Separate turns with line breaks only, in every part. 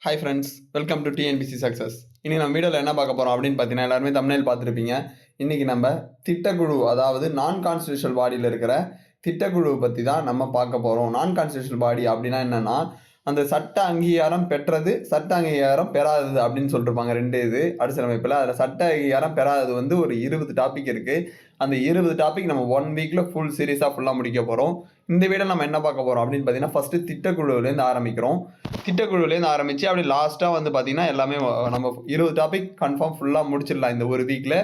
Hi friends, welcome to TNPSC success. இன்றைக்கி நம்ம வீடியோவில் என்ன பார்க்க போகிறோம் அப்படின்னு பார்த்தீங்கன்னா, எல்லாருமே தம்ப்நெயில் பார்த்துருப்பீங்க. இன்றைக்கி நம்ம திட்டக்குழு, அதாவது நான் கான்ஸ்டிடியூஷனல் பாடியில் இருக்கிற திட்டக்குழு பற்றி தான் நம்ம பார்க்க போகிறோம். நான் கான்ஸ்டிடியூஷனல் பாடி அப்படின்னா என்னென்னா, அந்த சட்ட அங்கீகாரம் பெற்றது, சட்ட அங்கீகாரம் பெறாதது அப்படின்னு சொல்லியிருப்பாங்க. 2 இது அரசியலமைப்பில். அதில் சட்ட அங்கீகாரம் பெறாதது வந்து ஒரு 20 டாபிக் இருக்குது. அந்த 20 டாபிக் நம்ம 1 வீக்கில் ஃபுல் சீரீஸாக ஃபுல்லாக முடிக்க போகிறோம். இந்த வீடியோ நம்ம என்ன பார்க்க போகிறோம் அப்படின்னு பார்த்தீங்கன்னா, ஃபஸ்ட்டு திட்டக்குழுவிலேருந்து ஆரம்பிக்கிறோம். திட்டக்குழுவிலேருந்து ஆரம்பித்து அப்படி லாஸ்ட்டாக வந்து பார்த்தீங்கன்னா, எல்லாமே நம்ம 20 டாபிக் கன்ஃபார்ம் ஃபுல்லாக முடிச்சிடலாம் இந்த ஒரு வீக்கில்.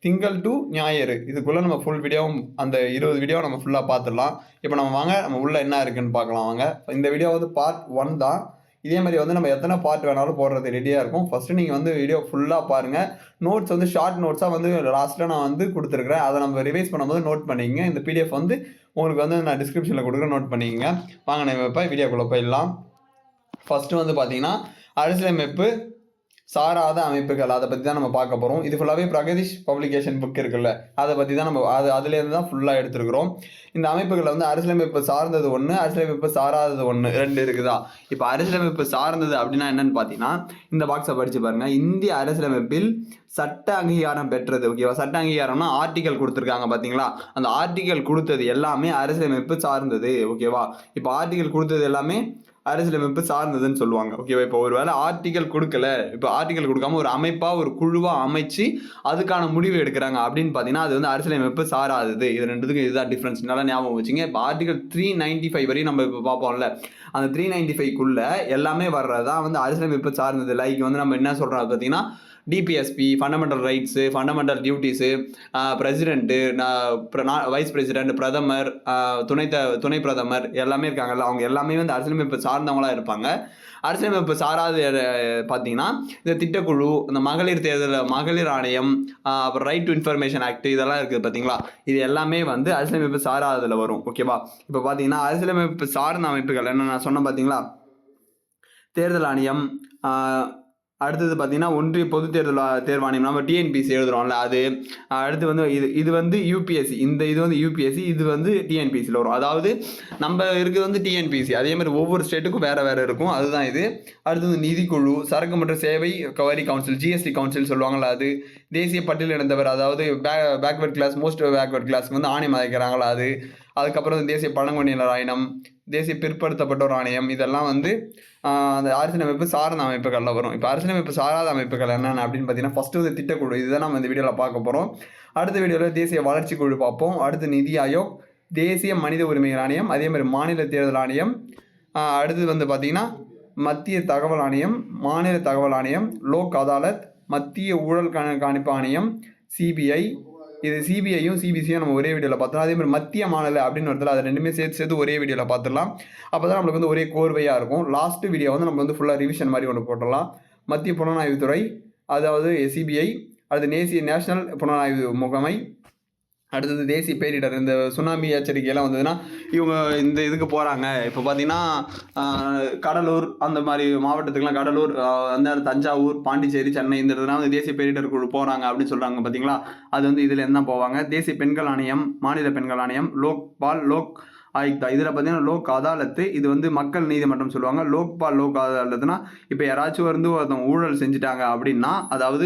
திங்கள் டு ஞாயிறு இதுக்குள்ளே நம்ம ஃபுல் வீடியோவும் அந்த 20 வீடியோவை நம்ம ஃபுல்லாக பார்த்துடலாம். இப்போ நம்ம வாங்க, நம்ம உள்ளே என்ன இருக்குதுன்னு பார்க்கலாம் வாங்க. இந்த வீடியோ வந்து பார்ட் 1 தான். இதே மாதிரி வந்து நம்ம எத்தனை பார்ட் வேணாலும் போடுறது ரெடியாக இருக்கும். ஃபஸ்ட்டு நீங்கள் வந்து வீடியோ ஃபுல்லாக பாருங்கள். நோட்ஸ் வந்து ஷார்ட் நோட்ஸாக வந்து லாஸ்ட்டில் நான் வந்து கொடுத்துருக்குறேன். அதை நம்ம ரிவைஸ் பண்ணும்போது நோட் பண்ணிக்கங்க. இந்த பிடிஎஃப் வந்து உங்களுக்கு வந்து நான் டிஸ்கிரிப்ஷனில் கொடுக்குறேன், நோட் பண்ணிக்கங்க. வாங்க நம்ம இப்போ வீடியோக்குள்ளே போயிடலாம். ஃபஸ்ட்டு வந்து பார்த்தீங்கன்னா, அரசியலமைப்பு சாராத அமைப்புகள், அதை பற்றி தான் நம்ம பார்க்க போகிறோம். இது ஃபுல்லாகவே பிரகதீஷ் பப்ளிகேஷன் புக் இருக்குல்ல, அதை பற்றி தான் நம்ம அதுலேருந்து தான் ஃபுல்லாக எடுத்துருக்கிறோம். இந்த அமைப்புகளில் வந்து அரசியலமைப்பு சார்ந்தது ஒன்று, அரசியலமைப்பு சாராதது ஒன்று, 2 இருக்குதா. இப்போ அரசியலமைப்பு சார்ந்தது அப்படின்னா என்னன்னு பார்த்தீங்கன்னா, இந்த பாக்ஸை படித்து பாருங்கள். இந்திய அரசியலமைப்பில் சட்ட அங்கீகாரம் பெற்றது. ஓகேவா, சட்ட அங்கீகாரம்னா ஆர்டிகல் கொடுத்துருக்காங்க பார்த்தீங்களா, அந்த ஆர்டிகல் கொடுத்தது எல்லாமே அரசியலமைப்பு சார்ந்தது. ஓகேவா, இப்போ ஆர்டிகல் கொடுத்தது எல்லாமே அரசியலமைப்பு சார்ந்ததுன்னு சொல்லுவாங்க. ஓகேவா, இப்போ ஒரு வேளை ஆர்டிகல் கொடுக்கல, இப்போ ஆர்டிகல் கொடுக்காம ஒரு அமைப்பாக ஒரு குழுவாக அமைச்சு அதுக்கான முடிவு எடுக்கிறாங்க அப்படின்னு பார்த்தீங்கன்னா, அது வந்து அரசியலமைப்பு சாராதது. இது ரெண்டுத்துக்கும் இதுதான் டிஃப்ரென்ஸ். நல்லா ஞாபகம் வச்சுங்க. இப்போ ஆர்டிகல் 395 வரையும் நம்ம இப்போ பார்ப்போம்ல, அந்த 395க்குள்ளே எல்லாமே வர்றதான் வந்து அரசியலமைப்பு சார்ந்தது. லைக் வந்து நம்ம என்ன சொல்கிறோம் பார்த்தீங்கன்னா, DPSP, fundamental rights, fundamental duties, president, vice president, பிரதமர், துணை பிரதமர் எல்லாமே இருக்காங்கல்ல, அவங்க எல்லாமே வந்து அரசியலமைப்பு சார்ந்தவங்களாக இருப்பாங்க. அரசியலமைப்பு சாராது பார்த்தீங்கன்னா, இந்த திட்டக்குழு, இந்த மகளிர் தேர்தல், மகளிர் ஆணையம், அப்புறம் ரைட் டு இன்ஃபர்மேஷன் ஆக்ட், இதெல்லாம் இருக்குது பார்த்தீங்களா, இது எல்லாமே வந்து அரசியலமைப்பு சாராததில் வரும். ஓகேவா, இப்போ பார்த்தீங்கன்னா அரசியலமைப்பு சார்ந்த அமைப்புகள் என்ன நான் சொன்னேன் பார்த்தீங்களா, தேர்தல் ஆணையம், அடுத்தது பார்த்தீங்கன்னா ஒன்றிய பொது தேர்வாணையம், நம்ம டிஎன்பிசி எழுதுகிறோம்ல அது. அடுத்து வந்து இது வந்து யூபிஎஸ்சி, இது வந்து யூபிஎஸ்சி, இது வந்து டிஎன்பிசியில் வரும். அதாவது நம்ம இருக்கிறது வந்து டிஎன்பிசி, அதே மாதிரி ஒவ்வொரு ஸ்டேட்டுக்கும் வேறு இருக்கும். அதுதான் இது. அடுத்தது நிதிக்குழு, சரக்கு மற்றும் சேவை வரி கவுன்சில், ஜிஎஸ்டி கவுன்சில் சொல்லுவாங்களா அது. தேசிய பட்டியல் இணைந்தவர், அதாவது பேக்வர்ட் கிளாஸ், மோஸ்ட் பேக்வர்ட் கிளாஸ்க்கு வந்து ஆணையம் அமைக்கிறாங்களா அது. அதுக்கப்புறம் தேசிய பழங்குடியினர் ஆணையம், தேசிய பிற்படுத்தப்பட்டோர் ஆணையம், இதெல்லாம் வந்து அந்த அரசியலமைப்பு சார்ந்த அமைப்புகளில் வரும். இப்போ அரசியலமைப்பு சாராத அமைப்புகள் என்னென்ன அப்படின்னு பார்த்தீங்கன்னா, ஃபஸ்ட்டு வந்து திட்டக்குழு, இதுதான் நம்ம இந்த வீடியோவில் பார்க்க போகிறோம். அடுத்த வீடியோவில் தேசிய வளர்ச்சி குழு பார்ப்போம். அடுத்து நிதி ஆயோக், தேசிய மனித உரிமைகள் ஆணையம், அதே மாதிரி மாநில தேர்தல் ஆணையம். அடுத்தது வந்து பார்த்திங்கன்னா மத்திய தகவல் ஆணையம், மாநில தகவல் ஆணையம், லோக் அதாலத், மத்திய ஊழல் கண்காணிப்பு ஆணையம், சிபிஐ. இது சிபிஐயும் சிபிசியும் நம்ம ஒரே வீடியோவில் பார்த்துலாம். அதே மாதிரி மத்திய மாநில அப்படின்னு வருதுல, அதை ரெண்டுமே சேர்த்து ஒரே வீடியோவில் பார்த்துடலாம். அப்போ தான் நம்மளுக்கு வந்து ஒரே கோர்வையாக இருக்கும். லாஸ்ட்டு வீடியோ வந்து நம்ம வந்து ஃபுல்லாக ரிவிஷன் மாதிரி ஒன்று போட்டுடலாம். மத்திய புலனாய்வுத்துறை, அதாவது சிபிஐ. அடுத்து நேஷனல் புலனாய்வு முகமை. அடுத்தது தேசிய பேரிடர், இந்த சுனாமி எச்சரிக்கையெல்லாம் வந்ததுன்னா இவங்க இந்த இதுக்கு போகிறாங்க. இப்போ பார்த்தீங்கன்னா கடலூர் அந்த மாதிரி மாவட்டத்துக்குலாம், கடலூர், அந்த தஞ்சாவூர், பாண்டிச்சேரி, சென்னை, இந்த இதெல்லாம் வந்து தேசிய பேரிடர் குழு போகிறாங்க அப்படின்னு சொல்கிறாங்க பார்த்தீங்களா, அது வந்து இதில் என்ன போவாங்க. தேசிய பெண்கள் ஆணையம், மாநில பெண்கள் ஆணையம், லோக் ஆயுக்தா, இதில் பார்த்தீங்கன்னா லோக் அதாலத்து, இது வந்து மக்கள் நீதிமன்றம் சொல்லுவாங்க. லோக் அதாலத்துனா இப்போ யாராச்சும் வந்து ஒருத்தவங்க ஊழல் செஞ்சுட்டாங்க அப்படின்னா, அதாவது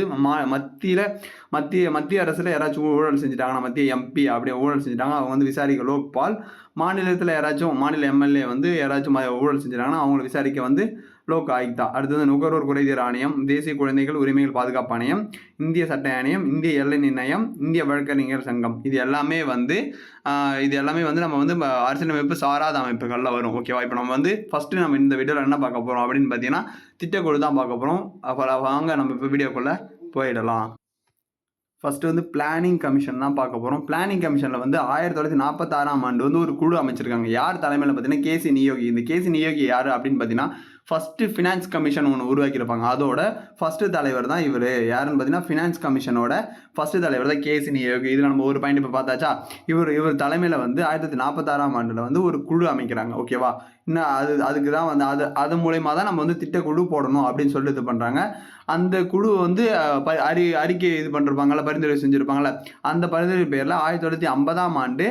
மத்திய அரசில் யாராச்சும் ஊழல் செஞ்சுட்டாங்கன்னா, மத்திய எம்பி அப்படியே ஊழல் செஞ்சுட்டாங்க, அவங்க வந்து விசாரிக்க லோக்பால். மாநிலத்தில் யாராச்சும் மாநில எம்எல்ஏ வந்து யாராச்சும் ஊழல் செஞ்சுட்டாங்கன்னா அவங்கள விசாரிக்க வந்து லோக் ஆயுக்தா. அடுத்தது நுகர்வோர் குறைதீர் ஆணையம், தேசிய குழந்தைகள் உரிமைகள் பாதுகாப்பு ஆணையம், இந்திய சட்ட ஆணையம், இந்திய எல்லை நிர்ணயம், இந்திய வழக்கறிஞர் சங்கம். இது எல்லாமே வந்து நம்ம வந்து அரசியலமைப்பு சாராத அமைப்புகளில் வரும். ஓகேவா, இப்போ நம்ம வந்து ஃபஸ்ட்டு நம்ம இந்த வீடியோவில் என்ன பார்க்க போகிறோம் அப்படின்னு பார்த்தீங்கன்னா, திட்டக்குழு தான் பார்க்க போகிறோம். அப்புறம் வாங்க நம்ம இப்போ வீடியோக்குள்ளே போயிடலாம். ஃபஸ்ட்டு வந்து பிளானிங் கமிஷன் தான் பார்க்க போகிறோம். பிளானிங் கமிஷனில் வந்து 1946ஆம் ஆண்டு வந்து ஒரு குழு அமைச்சிருக்காங்க. யார் தலைமையில் பார்த்தீங்கன்னா கேசி நியோகி. இந்த கேசி நியோகி யார் அப்படின்னு பார்த்தீங்கன்னா, ஃபஸ்ட்டு ஃபினான்ஸ் கமிஷன் ஒன்று உருவாக்கியிருப்பாங்க. அதோட ஃபஸ்ட்டு தலைவர் தான் இவர். யாருன்னு பார்த்தீங்கன்னா, ஃபினான்ஸ் கமிஷனோட ஃபஸ்ட்டு தலைவர் தான் கேசி நியோகி. இதில் நம்ம ஒரு பாயிண்ட் இப்போ பார்த்தாச்சா. இவர் தலைமையில் வந்து 1946ஆம் ஆண்டில் வந்து ஒரு குழு அமைக்கிறாங்க. ஓகேவா, இன்னும் அதுக்கு தான் வந்து அது மூலயமா தான் நம்ம வந்து திட்டக்குழு போடணும் அப்படின்னு சொல்லி இது பண்ணுறாங்க. அந்த குழு வந்து அறிக்கை இது பண்ணிருப்பாங்கள்ல, பரிந்துரை செஞ்சுருப்பாங்கள்ல, அந்த பரிந்துரை பேரில் 1950ஆம் ஆண்டு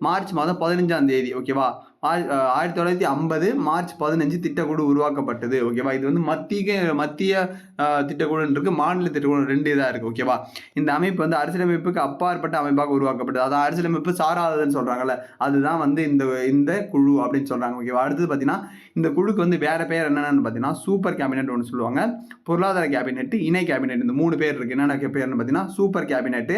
மார்ச் மாதம் 15ஆம் தேதி, ஓகேவா, 1950 மார்ச் 15 திட்டக்குழு உருவாக்கப்பட்டது. ஓகேவா. இது வந்து மத்திய திட்டக்குழுன்னு இருக்கு, மாநில திட்டக்குழு 2 இதாக இருக்குது. ஓகேவா. இந்த அமைப்பு வந்து அரசியலமைப்புக்கு அப்பாற்பட்ட அமைப்பாக உருவாக்கப்பட்டது. அதான் அரசியலமைப்பு சாராததுன்னு சொல்கிறாங்கல்ல, அதுதான் வந்து இந்த குழு அப்படின்னு சொல்கிறாங்க. ஓகேவா. அடுத்தது பார்த்தீங்கன்னா இந்த குழுக்கு வந்து வேறு பேர் என்னென்னு பார்த்தீங்கன்னா சூப்பர் கேபினெட் ஒன்று சொல்லுவாங்க, பொருளாதார கேபினெட், இணை கேபினெட். இந்த 3 பேர் இருக்குது. என்னென்ன பேர்னு பார்த்தீங்கன்னா சூப்பர் கேபினெட்டு,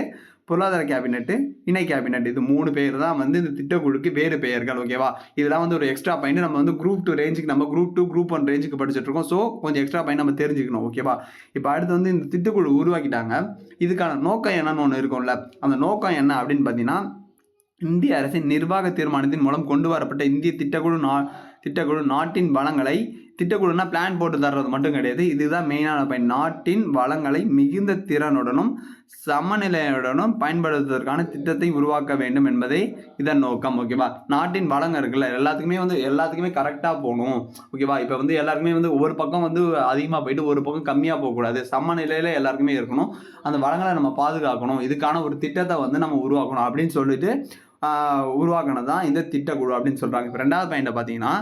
பொருளாதார கேபினெட்டு, இணை கேபினெட். இது 3 பேர் தான் வந்து இந்த திட்டக்குழுக்கு வேறு பெயர்கள். ஓகேவா. இதெல்லாம் வந்து ஒரு எக்ஸ்ட்ரா பாயிண்ட். நம்ம வந்து குரூப் 2 ரேஞ்சுக்கு, நம்ம குரூப் 2 குரூப் 1 ரேஞ்சுக்கு படிச்சுட்டு இருக்கோம். ஸோ கொஞ்சம் எக்ஸ்ட்ரா பாயிண்ட் நம்ம தெரிஞ்சுக்கணும். ஓகேவா. இப்போ அடுத்து வந்து இந்த திட்டக்குழு உருவாக்கிட்டாங்க. இதுக்கான நோக்கம் என்னன்னு ஒன்று இருக்கும்ல, அந்த நோக்கம் என்ன அப்படின்னு பார்த்தீங்கன்னா இந்திய அரசின் நிர்வாக தீர்மானத்தின் மூலம் கொண்டு வரப்பட்ட இந்திய திட்டக்குழு நாட்டின் வளங்களை, திட்டக்குழுனா பிளான் போட்டு தர்றது மட்டும் கிடையாது, இதுதான் மெயினான பாயிண்ட். நாட்டின் வளங்களை மிகுந்த திறனுடனும் சமநிலையுடனும் பயன்படுத்துவதற்கான திட்டத்தை உருவாக்க வேண்டும் என்பதே இதன் நோக்கம். ஓகேவா. நாட்டின் வளங்கள் இருக்குல்ல, எல்லாத்துக்குமே கரெக்டாக போகணும். ஓகேவா. இப்போ வந்து எல்லாருக்குமே வந்து ஒரு பக்கம் வந்து அதிகமாக போயிட்டு ஒரு பக்கம் கம்மியாக போகக்கூடாது, சமநிலையில் எல்லாருக்குமே இருக்கணும். அந்த வளங்களை நம்ம பாதுகாக்கணும், இதுக்கான ஒரு திட்டத்தை வந்து நம்ம உருவாக்கணும் அப்படின்னு சொல்லிட்டு உருவாக்கினது தான் இந்த திட்டக்குழு அப்படின்னு சொல்கிறாங்க. இப்போ 2வது பாயிண்ட்டை பார்த்தீங்கன்னா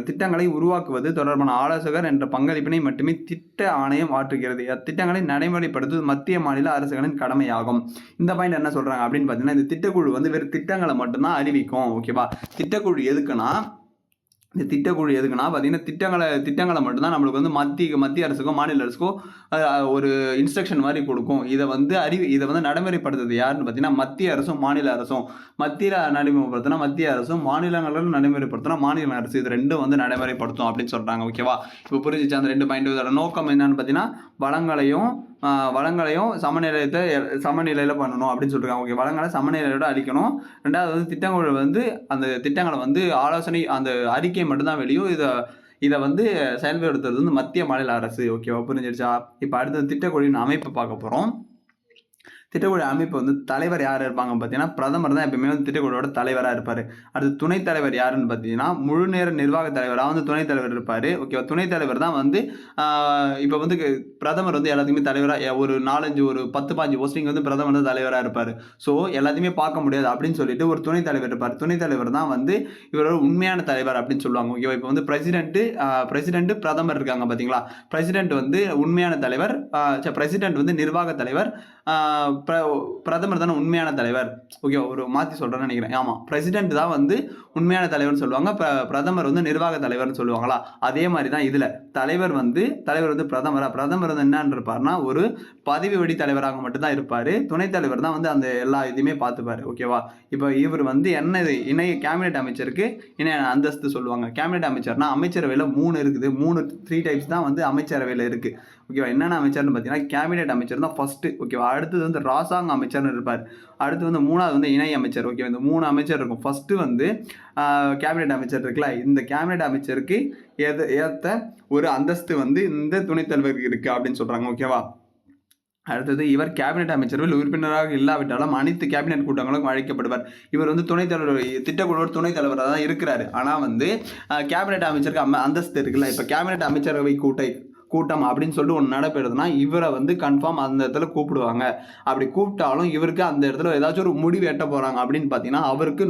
திட்டங்களை உருவாக்குவது தொடர்பான ஆலோசகர் என்ற பங்களிப்பினை மட்டுமே திட்ட ஆணையம் ஆற்றுகிறது. அத்திட்டங்களை நடைமுறைப்படுத்துவது மத்திய மாநில அரசுகளின் கடமையாகும். இந்த பாயிண்ட் என்ன சொல்றாங்க அப்படின்னு பார்த்தீங்கன்னா இந்த திட்டக்குழு வந்து வெறும் திட்டங்களை மட்டும்தான் அறிவிக்கும். ஓகேவா. திட்டக்குழு எதுக்குன்னா இந்த திட்டக்குழு எதுக்குன்னா பார்த்தீங்கன்னா திட்டங்களை மட்டும்தான் நம்மளுக்கு வந்து மத்திய அரசுக்கோ மாநில அரசுக்கோ ஒரு இன்ஸ்ட்ரக்ஷன் மாதிரி கொடுக்கும். இதை வந்து நடைமுறைப்படுத்துறது யாருன்னு பார்த்தீங்கன்னா மத்திய அரசும் மாநில அரசும். மத்தியில் நடைமுறைப்படுத்தினா மத்திய அரசும், மாநிலங்களில் நடைமுறைப்படுத்தினா மாநில அரசு. இது ரெண்டும் வந்து நடைமுறைப்படுத்தும் அப்படின்னு சொல்கிறாங்க. ஓகேவா. இப்போ புரிஞ்சிச்சு அந்த 2 பாயிண்ட். இதோட நோக்கம் என்னன்னு பார்த்தீங்கன்னா வளங்களையும் சமநிலையில் பண்ணணும் அப்படின்னு சொல்லியிருக்காங்க. ஓகே. வளங்களை சமநிலையோட அளிக்கணும். 2வது வந்து திட்டங்கள் வந்து அந்த திட்டங்களை வந்து ஆலோசனை, அந்த அறிக்கை மட்டும்தான் வெளியும். இதை வந்து செயல்படுத்துறது வந்து மத்திய மாநில அரசு. ஓகேவா. புரிஞ்சிருச்சா. இப்போ அடுத்த திட்டக்குழுவின் அமைப்பு பார்க்க போகிறோம். திட்டக்குழு அமைப்பு வந்து தலைவர் யார் இருப்பாங்க பார்த்தீங்கன்னா பிரதமர் தான் எப்பயுமே வந்து திட்டக்குழுவோட தலைவராக இருப்பார். அடுத்து துணைத் தலைவர் யாருன்னு பார்த்தீங்கன்னா முழு நேர நிர்வாக தலைவராக வந்து துணைத் தலைவர் இருப்பார். ஓகேவா. துணைத் தலைவர் தான் வந்து இப்போ வந்து பிரதமர் வந்து எல்லாத்துக்குமே தலைவராக ஒரு 10-15 போஸ்டிங் வந்து பிரதமர் தான் தலைவராக இருப்பார். ஸோ எல்லாத்தையுமே பார்க்க முடியாது அப்படின்னு சொல்லிட்டு ஒரு துணைத் தலைவர் இருப்பார். துணைத் தலைவர் தான் வந்து இவரோட உண்மையான தலைவர் அப்படின்னு சொல்லுவாங்க. ஓகேவா. இப்போ வந்து பிரசிடென்ட் பிரதமர் இருக்காங்க பார்த்தீங்களா. பிரசிடென்ட் வந்து உண்மையான தலைவர், பிரசிடென்ட் வந்து நிர்வாக தலைவர், பிரதமர் தானே உண்மையான தலைவர். ஓகே. ஒரு மாற்றி சொல்கிறேன்னு நினைக்கிறேன். ஆமாம், பிரசிடென்ட் தான் வந்து உண்மையான தலைவர்னு சொல்லுவாங்க, பிரதமர் வந்து நிர்வாக தலைவர்னு சொல்லுவாங்களா. அதே மாதிரி தான் இதில் தலைவர் வந்து பிரதமர் வந்து என்னன்னு இருப்பார்னா ஒரு பதவி வழி தலைவராக மட்டும்தான் இருப்பார். துணைத் தலைவர் தான் வந்து அந்த எல்லா இதுவுமே பார்த்துப்பார். ஓகேவா. இப்போ இவர் வந்து என்ன கேபினெட் அமைச்சருக்கு இணைய அந்தஸ்து சொல்லுவாங்க. கேபினெட் அமைச்சர்னா அமைச்சரவையில் 3 இருக்குது. 3 டைப்ஸ் தான் வந்து அமைச்சரவையில் இருக்குது. ஓகேவா. என்னென்ன அமைச்சர்னு பார்த்தீங்கன்னா கேபினெட் அமைச்சர் தான் ஃபஸ்ட்டு. ஓகேவா. அடுத்தது வந்து ராசாங்க அமைச்சர்னு இருப்பார். அடுத்து வந்து 3வது வந்து இணை அமைச்சர். ஓகே. இந்த 3 அமைச்சர் இருக்கும். ஃபஸ்ட்டு வந்து கேபினெட் அமைச்சர் இருக்குல்ல, இந்த கேபினெட் அமைச்சருக்கு ஏற்ற ஒரு அந்தஸ்து வந்து இந்த துணைத் தலைவருக்கு இருக்குது அப்படின்னு சொல்கிறாங்க. ஓகேவா. அடுத்தது இவர் கேபினெட் அமைச்சரவையில் உறுப்பினராக இல்லாவிட்டாலும் அனைத்து கேபினெட் கூட்டங்களும் அழைக்கப்படுவார். இவர் வந்து துணைத் தலைவர், திட்டக்குழுவோட துணைத் தலைவராக தான் இருக்கிறாரு. ஆனால் வந்து கேபினெட் அமைச்சருக்கு அந்தஸ்து இருக்குல்ல. இப்போ கேபினெட் அமைச்சரவை கூட்டம் அப்படின்னு சொல்லிட்டு ஒன்று நடைபெறுதுன்னா இவரை வந்து கன்ஃபார்ம் அந்த இடத்துல கூப்பிடுவாங்க. அப்படி கூப்பிட்டாலும் இவருக்கு அந்த இடத்துல ஏதாச்சும் ஒரு முடிவு எட்ட போகிறாங்க அப்படின்னு பார்த்தீங்கன்னா அவருக்கு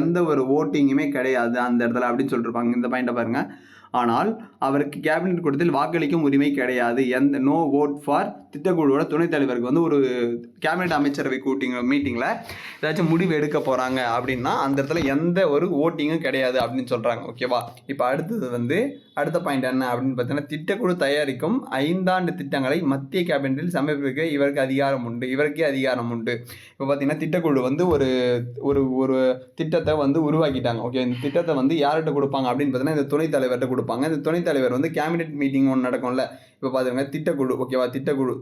எந்த ஒரு ஓட்டிங்குமே கிடையாது அந்த இடத்துல அப்படின்னு சொல்லியிருப்பாங்க. இந்த பாயிண்ட்டை பாருங்கள். ஆனால் அவருக்கு கேபினெட் கூட்டத்தில் வாக்களிக்கும் உரிமை கிடையாது. No vote for. திட்டக்குழுவோட துணைத் தலைவருக்கு வந்து ஒரு கேபினெட் அமைச்சரவை மீட்டிங்கில் ஏதாச்சும் முடிவு எடுக்க போகிறாங்க அப்படின்னா அந்த இடத்துல எந்த ஒரு ஓட்டிங்கும் கிடையாது அப்படின்னு சொல்கிறாங்க. ஓகேவா. இப்போ அடுத்த பாயிண்ட் என்ன அப்படின்னு பார்த்தீங்கன்னா திட்டக்குழு தயாரிக்கும் 5 ஆண்டு திட்டங்களை மத்திய கேபினெட்டில் சமர்ப்பிக்க இவருக்கே அதிகாரம் உண்டு. இப்போ பார்த்தீங்கன்னா திட்டக்குழு வந்து ஒரு திட்டத்தை வந்து உருவாக்கிட்டாங்க. ஓகே. இந்த திட்டத்தை வந்து யார்கிட்ட கொடுப்பாங்க அப்படின்னு பார்த்தீங்கன்னா இந்த துணைத் தலைவர்கிட்ட கொடுப்பாங்க. இந்த துணைத் தலைவர் வந்து கேபினெட் மீட்டிங் ஒன்று நடக்கும்ல. இப்போ பார்த்துருங்க திட்டக்குழு. ஓகேவா.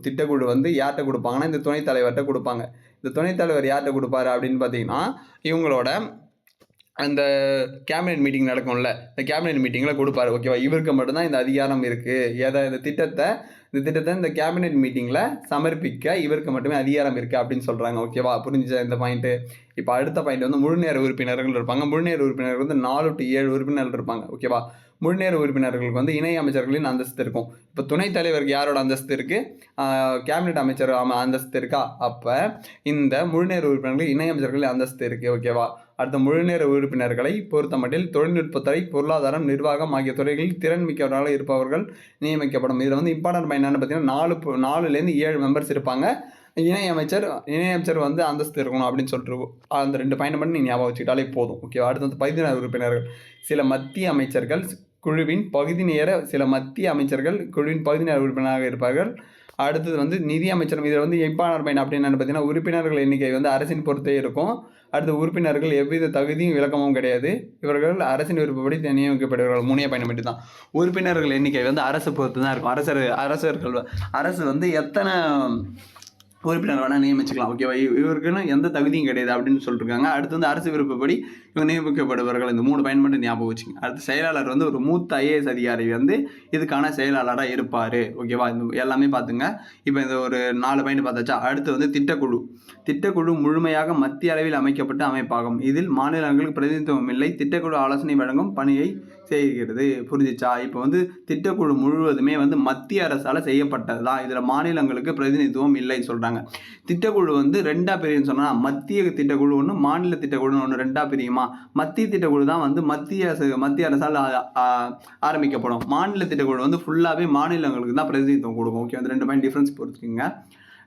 திட்டக்குழு வந்து யார்கிட்ட கொடுப்பாங்கன்னா இந்த துணைத் தலைவர்கிட்ட கொடுப்பாங்க. இந்த துணைத் தலைவர் யார்கிட்ட கொடுப்பாரு அப்படின்னு பார்த்தீங்கன்னா இவங்களோட அந்த கேபினெட் மீட்டிங் நடக்கும்ல, இந்த கேபினெட் மீட்டிங்கில் கொடுப்பாரு. ஓகேவா. இவருக்கு மட்டும்தான் இந்த அதிகாரம் இருக்குது. இந்த திட்டத்தை இந்த கேபினெட் மீட்டிங்கில் சமர்ப்பிக்க இவருக்கு மட்டுமே அதிகாரம் இருக்குது அப்படின்னு சொல்கிறாங்க. ஓகேவா. புரிஞ்சுச்சா இந்த பாயிண்ட்டு. இப்போ அடுத்த பாயிண்ட் வந்து முழுநேர உறுப்பினர்கள் இருப்பாங்க. முழுநேர உறுப்பினர்கள் வந்து 4 to 7 உறுப்பினர்கள் இருப்பாங்க. ஓகேவா. முழுநேர உறுப்பினர்களுக்கு வந்து இணை அமைச்சர்களின் அந்தஸ்து இருக்கும். இப்போ துணைத் தலைவருக்கு யாரோட அந்தஸ்து இருக்குது? கேபினெட் அமைச்சர் அந்தஸ்து இருக்கா? அப்போ இந்த முழுநேர உறுப்பினர்கள் இணை அமைச்சர்களின் அந்தஸ்து இருக்குது. ஓகேவா? அடுத்த முழுநேர உறுப்பினர்களை பொறுத்தமட்டில் தொழில்நுட்பத்துறை, பொருளாதாரம், நிர்வாகம் ஆகிய துறைகளில் திறன் மிக்கவர்களாக இருப்பவர்கள் நியமிக்கப்படும். இதில் வந்து இம்பார்ட்டன்ட் பாயிண்ட் என்னன்னு பார்த்தீங்கன்னா 4லேருந்து 7 மெம்பர்ஸ் இருப்பாங்க. இணையமைச்சர் வந்து அந்தஸ்து இருக்கணும் அப்படின்னு சொல்லிட்டு அந்த 2 பாயிண்ட் மட்டும் நீங்கள் ஞாபகம் வச்சுக்கிட்டாலே போதும். ஓகேவா? அடுத்து வந்து பகுதி நேர உறுப்பினர்கள். சில மத்திய அமைச்சர்கள் குழுவின் பகுதி நேர உறுப்பினராக இருப்பார்கள். அடுத்தது வந்து நிதி அமைச்சர். இதில் வந்து இம்பார்ட்டன்ட் பாயிண்ட் அப்படின்னு பார்த்தீங்கன்னா உறுப்பினர்கள் எண்ணிக்கை வந்து அரசின் பொறுத்தே இருக்கும். அடுத்து உறுப்பினர்கள் எவ்வித தகுதியும் விளக்கமும் கிடையாது. இவர்கள் அரசின் விருப்பப்படி நியமிக்கப்படுவார்கள். 3 பாயிண்ட் மட்டும் தான். உறுப்பினர்கள் எண்ணிக்கை வந்து அரசு பொறுத்து தான் இருக்கும். அரசு வந்து எத்தனை உறுப்பினர் வேணால் நியமிச்சுக்கலாம். ஓகேவா? இவருக்குன்னு எந்த தகுதியும் கிடையாது அப்படின்னு சொல்லியிருக்காங்க. அடுத்து வந்து அரசு விருப்பப்படி இவங்க நியமிக்கப்படுவார்கள். இந்த 3 பாயிண்ட் மட்டும் ஞாபகம் வச்சுங்க. அடுத்து செயலாளர் வந்து ஒரு மூத்த IAS அதிகாரி வந்து இதுக்கான செயலாளராக இருப்பார். ஓகேவா? இந்த எல்லாமே பார்த்துங்க. இப்போ இந்த ஒரு 4 பாயிண்ட் பார்த்தாச்சா? அடுத்து வந்து திட்டக்குழு முழுமையாக மத்திய அளவில் அமைக்கப்பட்ட அமைப்பாகும். இதில் மாநிலங்களுக்கு பிரதிநிதித்துவம் இல்லை. திட்டக்குழு ஆலோசனை வழங்கும் பணியை செய்கிறது. புரிஞ்சிச்சா? இப்போ வந்து திட்டக்குழு முழுவதுமே வந்து மத்திய அரசால் செய்யப்பட்டது தான். இதில் மாநிலங்களுக்கு பிரதிநிதித்துவம் இல்லைன்னு சொல்கிறாங்க. திட்டக்குழு வந்து 2ஆக பிரியுன்னு சொன்னால் மத்திய திட்டக்குழு ஒன்று, மாநில திட்டக்குழு ஒன்று 2ஆக பிரியுமா? மத்திய திட்டக்குழு தான் வந்து மத்திய அரசால் ஆரம்பிக்கப்படும். மாநில திட்டக்குழு வந்து ஃபுல்லாகவே மாநிலங்களுக்கு தான் பிரதிநிதித்துவம் கொடுக்கும். ஓகே, அந்த 2 பாயிண்ட் டிஃப்ரென்ஸ் பொறுத்துக்குங்க.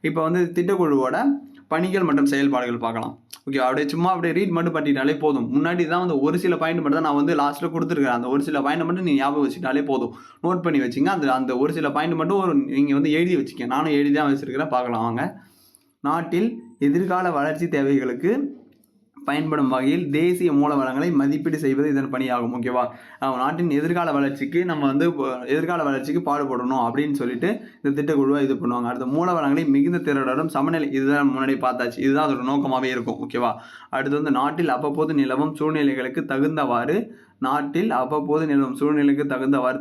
இப்போ வந்து திட்டக்குழுவோட பணிகள் மற்றும் செயல்பாடுகள் பார்க்கலாம். ஓகே, அப்படியே ரீட் மட்டும் பண்ணிட்டாலே போதும். முன்னாடி தான் வந்து ஒரு சில பாயிண்ட் மட்டும் தான் நான் வந்து லாஸ்ட்டில் கொடுத்துருக்கேன். அந்த ஒரு சில பாயிண்ட் மட்டும் நீங்கள் ஞாபகம் வச்சுட்டாலே போதும். நோட் பண்ணி வச்சுங்க. அந்த ஒரு சில பாயிண்ட் மட்டும் நீங்கள் வந்து எழுதி வச்சுக்க. நானும் எழுதி தான் வச்சுருக்கிறேன். பார்க்கலாம் வாங்க. நாட்டில் எதிர்கால வளர்ச்சி தேவைகளுக்கு பயன்படும் வகையில் தேசிய மூல வளங்களை மதிப்பீடு செய்வது இதன் பணியாகும். ஓகேவா? நாட்டின் எதிர்கால வளர்ச்சிக்கு பாடுபடணும் அப்படின்னு சொல்லிட்டு இந்த திட்டக்குழுவை இது பண்ணுவாங்க. அடுத்த மூல வளங்களை மிகுந்த திறனுடன் சமநிலை, இதுதான் முன்னாடி பார்த்தாச்சு. இதுதான் அதோட நோக்கமாகவே இருக்கும். ஓகேவா? அடுத்து வந்து நாட்டில் அவ்வப்போது நிலவும் சூழ்நிலைகளுக்கு தகுந்தவாறு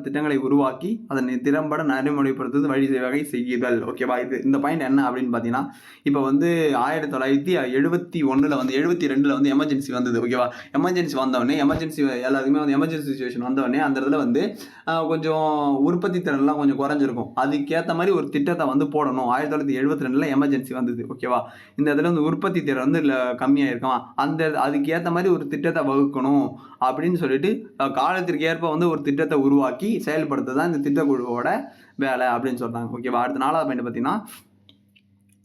திட்டங்களை உருவாக்கி அதனை திறம்பட நடைமுறைப்படுத்துவது வகை செய்யுதல். ஓகேவா? இந்த பாயிண்ட் என்ன அப்படின்னு பார்த்தீங்கன்னா, இப்போ வந்து 1971 வந்து 72 வந்து எமர்ஜென்சி வந்தது. ஓகேவா? எமர்ஜென்சி வந்தவொடனே எல்லாருக்குமே வந்து எமர்ஜென்சி சுச்சுவேஷன் வந்தவொடனே அந்த இடத்துல வந்து கொஞ்சம் உற்பத்தி திறன்லாம் கொஞ்சம் குறைஞ்சிருக்கும். அதுக்கேற்ற மாதிரி ஒரு திட்டத்தை வந்து போடணும். 1972 எமர்ஜென்சி வந்தது. ஓகேவா? இந்த இடத்துல வந்து உற்பத்தி திறன் வந்து கம்மியாக இருக்கும். அதுக்கேற்ற மாதிரி ஒரு திட்டத்தை வகுக்கணும் அப்படின்னு சொல்லிட்டு காலத்திற்கு ஏற்ப வந்து ஒரு திட்டத்தை உருவாக்கி செயல்படுத்த தான் இந்த திட்டக்குழுவோட வேலை அப்படின்னு சொல்றாங்க. ஓகேவா? அடுத்த 4வது பாயிண்ட் பார்த்தீங்கன்னா,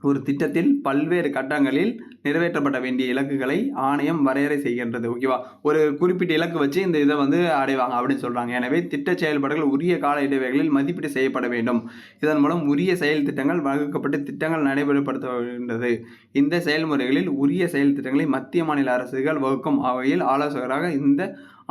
ஒரு திட்டத்தில் பல்வேறு கட்டங்களில் நிறைவேற்றப்பட வேண்டிய இலக்குகளை ஆணையம் வரையறை செய்கின்றது. ஓகேவா? ஒரு குறிப்பிட்ட இலக்கு வச்சு இந்த இதை வந்து அடைவாங்க அப்படின்னு சொல்றாங்க. எனவே திட்ட செயல்பாடுகள் உரிய கால இடைவெளிகளில் மதிப்பீடு செய்யப்பட வேண்டும். இதன் மூலம் உரிய செயல் திட்டங்கள் வகுக்கப்பட்டு திட்டங்கள் நடைமுறைப்படுத்தப்படுகின்றது. இந்த செயல்முறைகளில் உரிய செயல் திட்டங்களை மத்திய மாநில அரசுகள் வகுக்கும் வகையில் ஆலோசகராக இந்த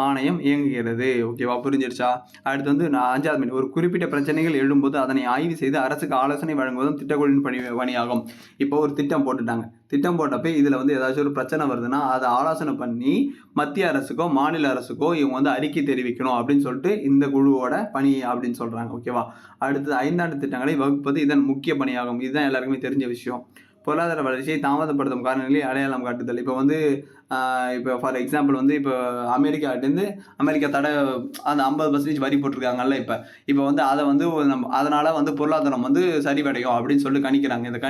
ஆணையம் இயங்குகிறது. ஓகேவா? புரிஞ்சிருச்சா? அடுத்து வந்து 5வது பாயிண்ட், ஒரு குறிப்பிட்ட பிரச்சனைகள் எழும்போது அதனை ஆய்வு செய்து அரசுக்கு ஆலோசனை வழங்குவதும் திட்டக்குழுவின் பணியாகும். இப்போ ஒரு திட்டம் போட்டுட்டாங்க. திட்டம் போட்டப்போ இதில் வந்து ஏதாச்சும் ஒரு பிரச்சனை வருதுன்னா அதை ஆலோசனை பண்ணி மத்திய அரசுக்கோ மாநில அரசுக்கோ இவங்க வந்து அறிக்கை தெரிவிக்கணும் அப்படின்னு சொல்லிட்டு இந்த குழுவோட பணி அப்படின்னு சொல்கிறாங்க. ஓகேவா? அடுத்தது 5ஆண்டு திட்டங்களை வகுப்பது இதன் முக்கிய பணியாகும். இதுதான் எல்லாருக்குமே தெரிஞ்ச விஷயம். பொருளாதார வளர்ச்சியை தாமதப்படுத்தும் காரணங்களை அடையாளம் காட்டுதல். இப்போ வந்து இப்போ ஃபார் எக்ஸாம்பிள் வந்து இப்போ அமெரிக்கா தடை அந்த 50% வரி போட்டிருக்காங்கல்ல. இப்போ வந்து அதை வந்து அதனால் வந்து பொருளாதாரம் வந்து சரிவடையும் அப்படின்னு சொல்லி கணிக்கிறாங்க. இதை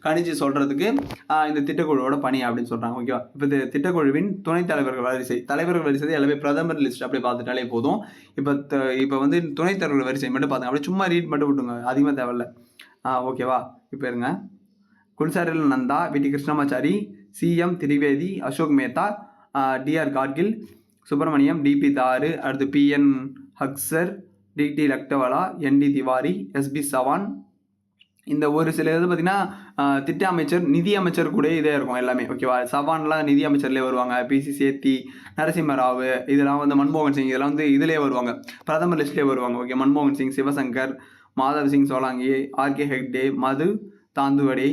கணிச்சு சொல்கிறதுக்கு இந்த திட்டக்குழுவோட பணி அப்படின்னு சொல்கிறாங்க. ஓகேவா? இப்போ இந்த திட்டக்குழுவின் துணைத் தலைவர்கள் வரிசை எல்லாமே பிரதமர் லிஸ்ட் அப்படியே பார்த்துட்டாலே போதும். இப்போ வந்து துணைத் தலைவர்கள் வரிசை மட்டும் பார்த்துங்க. அப்படியே சும்மா ரீட் மட்டும் விட்டுங்க, அதிகமாக தேவையில்ல. ஓகேவா? இப்போ இருங்க. குல்சாரில் Nanda, VT Krishnamachari, CM Trivedi, Ashok Mehta, DR Kargil, Subramaniam, DP தாரு, அடுத்து PN ஹக்சர், DT லக்டவாலா, ND Tiwari, SB Chavan. இந்த ஒரு சில இது பார்த்தீங்கன்னா திட்ட அமைச்சர், நிதி அமைச்சர் கூட இதே இருக்கும் எல்லாமே. ஓகேவா? சவான்லாம் நிதி அமைச்சர்லேயே வருவாங்க. PC சேத்தி, நரசிம்மராவ், இதெல்லாம் வந்து மன்மோகன் சிங், இதெல்லாம் வந்து இதிலே வருவாங்க, பிரதமர் லிஸ்ட்லேயே வருவாங்க. ஓகே, மன்மோகன் சிங், சிவசங்கர், மாதவ் சிங் சோலாங்கி, RK ஹெக்டே, மது தாந்துவடே,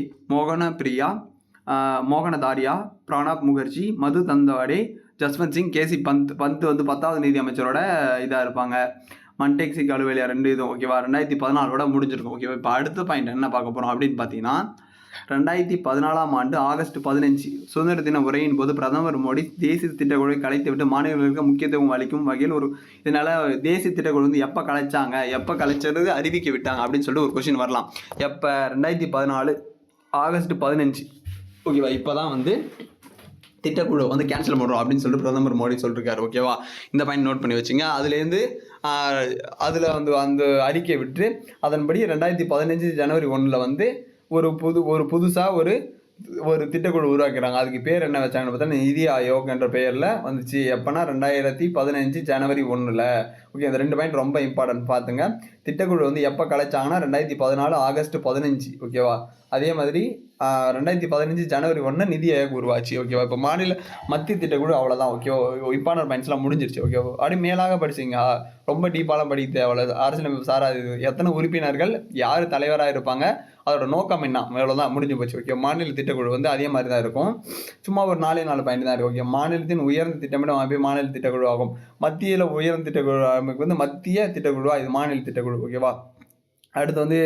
மோகனதாரியா, பிரணாப் முகர்ஜி, மது தந்தவடே, ஜஸ்வந்த் சிங், KC பந்த் வந்து 10வது நிதி அமைச்சரோட இதாக இருப்பாங்க. மன்டேக் சிங் அலுவேலியா 2 இதுவும். ஓகேவா? 2014 முடிஞ்சிருக்கும். ஓகேவா? இப்போ அடுத்த பாயிண்ட் என்ன பார்க்க போகிறோம் அப்படின்னு பார்த்தீங்கன்னா, 2014ஆம் ஆண்டு ஆகஸ்ட் 15 சுதந்திர தின உரையின் போது பிரதமர் மோடி தேசிய திட்டக்குழுவை கலைத்துவிட்டு மாநிலங்களுக்கு முக்கியத்துவம் அளிக்கும் வகையில் இதனால தேசிய திட்டக்குழு வந்து எப்போ கலைச்சாங்க, எப்போ கலைச்சது அறிவிக்க விட்டாங்க அப்படின்னு சொல்லிட்டு ஒரு கொஸ்டின் வரலாம். எப்போ 2014 ஆகஸ்ட் 15 ஓகேவா. இப்போ தான் வந்து திட்டக்குழு வந்து கேன்சல் பண்ணுறோம் அப்படின்னு சொல்லிட்டு பிரதமர் மோடி சொல்லியிருக்காரு. ஓகேவா, இந்த பாயிண்ட் நோட் பண்ணி வச்சுங்க. அதுலேருந்து அதில் வந்து அந்த அறிக்கை விட்டு அதன்படி 2015 ஜனவரி 1 வந்து புதுசாக ஒரு திட்டக்குழு உருவாக்குறாங்க. அதுக்கு பேர் என்ன வச்சாங்கன்னு பார்த்தா நிதி ஆயோக் என்ற பெயரில் வந்துச்சு. எப்போனா 2015 ஜனவரி 1. ஓகே, இந்த 2 பாயிண்ட் ரொம்ப இம்பார்ட்டன்ட் பார்த்துங்க. திட்டக்குழு வந்து எப்போ கலைச்சாங்கன்னா 2014 ஆகஸ்ட் 15. ஓகேவா. அதே மாதிரி 2015 ஜனவரி 1 நிதி ஆயோக் உருவாச்சு. ஓகேவா. இப்போ மத்திய திட்டக்குழு அவ்வளோதான். ஓகேவா. இம்பார்ட்டன்ட் பாயிண்ட்ஸ்லாம் முடிஞ்சிருச்சு. ஓகேவா. அப்படி மேலாக படிச்சிங்க, ரொம்ப டீப்பாலாம் படிக்க தேவையில்ல. அரசியலமைப்பு சாராது எத்தனை உறுப்பினர்கள், யார் தலைவராக இருப்பாங்க, அதோட நோக்கம் என்ன, அவ்வளோதான், முடிஞ்சு போச்சு. ஓகே, மாநில திட்டக்குழு வந்து அதே மாதிரி தான் இருக்கும். சும்மா ஒரு 4 பாயிண்ட் தான் இருக்கும். ஓகே, மாநிலத்தின் உயர்ந்த திட்டமிடும் அமைப்பு மாநில திட்டக்குழு ஆகும். மத்தியில் உயர்ந்த திட்டக்குழு அமைப்பு வந்து மத்திய திட்டக்குழுவா, இது மாநில திட்டக்குழு. ஓகேவா. அடுத்து வந்து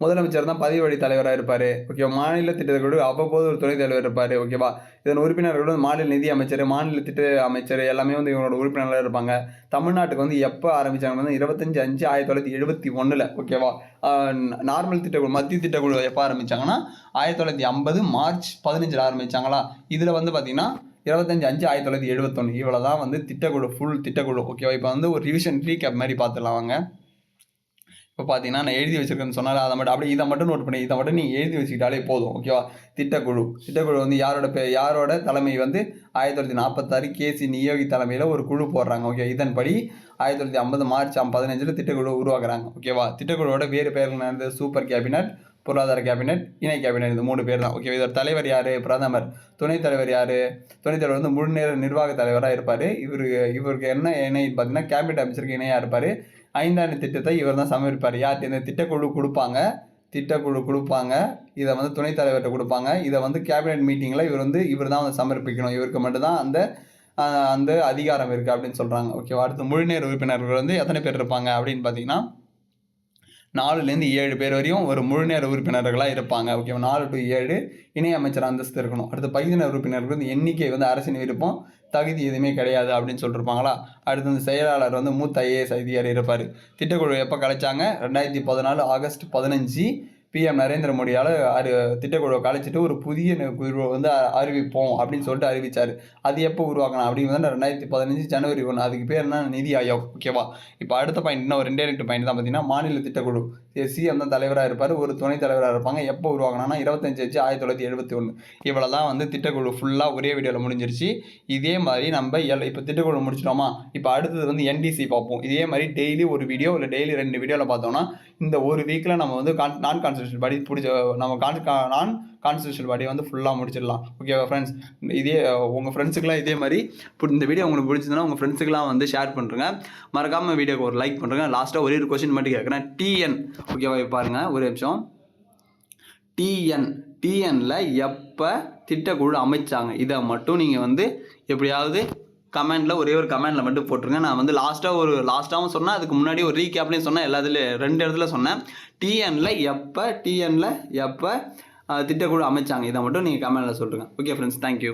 முதலமைச்சர் தான் பதவி வழி தலைவராக இருப்பார். ஓகேவா. மாநில திட்டக்குழு அவ்வப்போது ஒரு துணைத் தலைவர் இருப்பார். ஓகேவா. இதன் உறுப்பினர்கள் வந்து மாநில நிதி அமைச்சர், மாநில திட்ட அமைச்சர் எல்லாமே வந்து இவங்களோட உறுப்பினர்களாக இருப்பாங்க. தமிழ்நாட்டுக்கு வந்து எப்போ ஆரம்பித்தாங்க வந்து 25/5/1971. ஓகேவா. நார்மல் திட்டக்குழு மத்திய திட்டக்குழு எப்போ ஆரம்பித்தாங்கன்னா 1950 மார்ச் 15 ஆரம்பித்தாங்களா. இதில் வந்து பார்த்திங்கன்னா 25/5/1971. இவ்வளோ தான் வந்து திட்டக்குழு, ஃபுல் திட்டக்குழு. ஓகேவா. இப்போ வந்து ஒரு ரிவிஷன் ரீகேப் மாதிரி பார்த்துடலாம் வாங்க. இப்போ பார்த்தீங்கன்னா நான் எழுதி வச்சிருக்கேன்னு சொன்னாலும் அதை மட்டும் அப்படியே இதை மட்டும் நோட் பண்ணி இதை மட்டும் நீங்கள் எழுதி வச்சுக்கிட்டாலே போதும். ஓகேவா. திட்டக்குழு வந்து யாரோட தலைமை வந்து 1946 கேசி நியோகி தலைமையில் ஒரு குழு போடுறாங்க. ஓகே, இதன்படி 1950 மார்ச் 15 திட்டக்குழு உருவாக்குறாங்க. ஓகேவா. திட்டக்குழுவோட வேறு பெயர்கள் நடந்தது சூப்பர் கேபினட், பொருளாதார கேபினட், இணை கேபினட், இந்த 3 பேர் தான். ஓகே, இதோட தலைவர் யார், பிரதமர். துணைத் தலைவர் யார், துணைத் தலைவர் வந்து முழுநேர நிர்வாக தலைவராக இருப்பார். இவருக்கு என்ன இணை பார்த்தீங்கன்னா கேபினட் அமைச்சருக்கு இணையாக இருப்பார். 5ஆண்டு திட்டத்தை இவர் தான் சமர்ப்பிப்பார். யார், இந்த திட்டக்குழு கொடுப்பாங்க. இதை வந்து துணைத் தலைவர்கிட்ட கொடுப்பாங்க. இதை வந்து கேபினட் மீட்டிங்கில் இவர் தான் வந்து சமர்ப்பிக்கணும். இவருக்கு மட்டும்தான் அந்த அதிகாரம் இருக்குது அப்படின்னு சொல்கிறாங்க. ஓகேவா. அடுத்து முழுநேர உறுப்பினர்கள் வந்து எத்தனை பேர் இருப்பாங்க அப்படின்னு பார்த்தீங்கன்னா 4லேருந்து 7 பேர் வரையும் ஒரு முழுநேர உறுப்பினர்களாக இருப்பாங்க. ஓகேவா. 4 to 7 இணை அமைச்சர் அந்தஸ்து இருக்கணும். அடுத்து பகுதியின உறுப்பினர்கள் வந்து எண்ணிக்கை வந்து அரசின் விருப்பம், தகுதி எதுவுமே கிடையாது அப்படின்னு சொல்லியிருப்பாங்களா. அடுத்து வந்து செயலாளர் வந்து மூத்த IAS அதிகாரி இருப்பார். திட்டக்குழு எப்போ கலைச்சாங்க, 2014 ஆகஸ்ட் 15 PM நரேந்திர மோடியால் திட்டக்குழுவை கலைச்சிட்டு ஒரு புதிய குழுவை வந்து அறிவிப்போம் அப்படின்னு சொல்லிட்டு அறிவித்தார். அது எப்போ உருவாக்கணும் அப்படின்னு வந்து 2015 ஜனவரி 1. அதுக்கு பேர் என்ன, நிதி ஆயோக். ஓகேவா. இப்போ அடுத்த பாயிண்ட் இன்னும் ஒரு இன்டெரக்ட் பாயிண்ட் தான் பார்த்தீங்கன்னா மாநில திட்டக்குழு. CM தான் தலைவராக இருப்பார், ஒரு துணைத் தலைவராக இருப்பாங்க. எப்போ உருவாக்கணும்னா 25/5/1971. இவ்வளோ தான் வந்து திட்டக்குழு ஃபுல்லாக ஒரே வீடியோவில் முடிஞ்சிருச்சு. இதே மாதிரி நம்ம இப்போ திட்டக்குழு முடிச்சிட்டோமா, இப்போ அடுத்தது வந்து NDC பார்ப்போம். இதே மாதிரி டெய்லி ஒரு வீடியோ இல்லை டெய்லி 2 வீடியோவில் பார்த்தோம்னா இந்த ஒரு வீக்கில் நம்ம வந்து நான் கான்ஸ்டியூஷன் பாடி நான் கான்ஸ்டியூஷன் பாடி வந்து ஃபுல்லாக முடிச்சிடலாம். ஓகேவா ஃப்ரெண்ட்ஸ். இதே உங்கள் ஃப்ரெண்ட்ஸுக்கெலாம் இதே மாதிரி இந்த வீடியோ உங்களுக்கு பிடிச்சதுன்னா உங்கள் ஃப்ரெண்ட்ஸுக்கெலாம் வந்து ஷேர் பண்ணுறேங்க. மறக்காமல் வீடியோக்கு ஒரு லைக் பண்ணுறேங்க. லாஸ்ட்டாக ஒரே ஒரு கொஸ்டின் மட்டும் கேட்குறேன். TN ஓகேவா. பாருங்கள் ஒரு நிமிஷம். TNல எப்போ திட்டக்குழு அமைச்சாங்க, இதை மட்டும் நீங்கள் வந்து எப்படியாவது கமெண்டில் ஒரே ஒரு கமெண்டில் மட்டும் போட்டுருங்க. நான் வந்து லாஸ்ட்டாகவும் சொன்னேன், அதுக்கு முன்னாடி ஒரு ரீகேப்லேயும் சொன்னேன். எல்லாத்துலேயும் 2 இடத்துல சொன்னேன். TNல எப்போ திட்டக்குழு அமைச்சாங்க, இதை மட்டும் நீங்கள் கமெண்டில் சொல்லுங்கள். Okay friends, thank you.